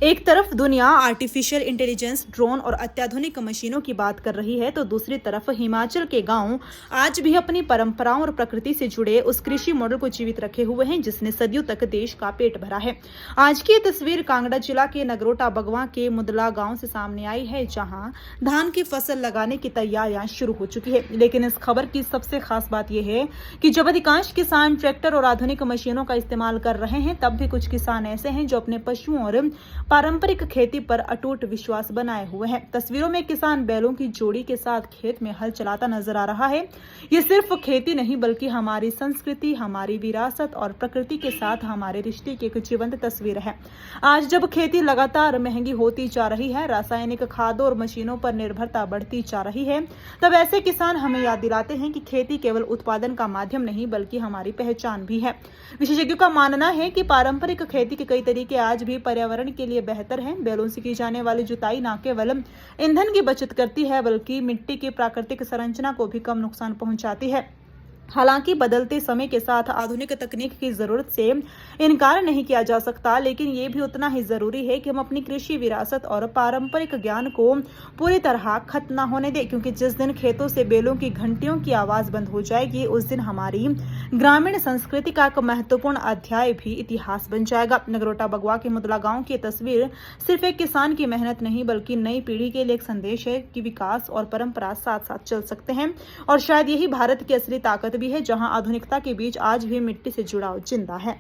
एक तरफ दुनिया आर्टिफिशियल इंटेलिजेंस, ड्रोन और अत्याधुनिक मशीनों की बात कर रही है तो दूसरी तरफ हिमाचल के गांव आज भी अपनी परंपराओं और प्रकृति से जुड़े उस कृषि मॉडल को जीवित रखे हुए हैं जिसने सदियों तक देश का पेट भरा है। आज की ये तस्वीर कांगड़ा जिला के नगरोटा बगवा के मुदला गांव से सामने आई है, जहां धान की फसल लगाने की तैयारियां शुरू हो चुकी है। लेकिन इस खबर की सबसे खास बात यह है कि जब अधिकांश किसान ट्रैक्टर और आधुनिक मशीनों का इस्तेमाल कर रहे हैं, तब भी कुछ किसान ऐसे हैं जो अपने पशुओं और पारंपरिक खेती पर अटूट विश्वास बनाए हुए हैं। तस्वीरों में किसान बैलों की जोड़ी के साथ खेत में हल चलाता नजर आ रहा है। ये सिर्फ खेती नहीं बल्कि हमारी संस्कृति, हमारी विरासत और प्रकृति के साथ हमारे रिश्ते की एक जीवंत तस्वीर है। आज जब खेती लगातार महंगी होती जा रही है, रासायनिक खादों और मशीनों पर निर्भरता बढ़ती जा रही है, तब ऐसे किसान हमें याद दिलाते हैं कि खेती केवल उत्पादन का माध्यम नहीं बल्कि हमारी पहचान भी है। विशेषज्ञों का मानना है कि पारंपरिक खेती के कई तरीके आज भी पर्यावरण के लिए बेहतर है। बैलों से की जाने वाली जुताई न केवल ईंधन की बचत करती है बल्कि मिट्टी की प्राकृतिक संरचना को भी कम नुकसान पहुंचाती है। हालांकि बदलते समय के साथ आधुनिक तकनीक की जरूरत से इनकार नहीं किया जा सकता, लेकिन ये भी उतना ही जरूरी है कि हम अपनी कृषि विरासत और पारंपरिक ज्ञान को पूरी तरह खत्म न होने दें, क्योंकि जिस दिन खेतों से बैलों की घंटियों की आवाज बंद हो जाएगी, उस दिन हमारी ग्रामीण संस्कृति का एक महत्वपूर्ण अध्याय भी इतिहास बन जाएगा। नगरोटा बगवा के मुदला गांव की तस्वीर सिर्फ एक किसान की मेहनत नहीं बल्कि नई पीढ़ी के लिए एक संदेश है कि विकास और परंपरा साथ साथ चल सकते हैं। और शायद यही भारत की असली ताकत भी है, जहां आधुनिकता के बीच आज भी मिट्टी से जुड़ाव जिंदा है।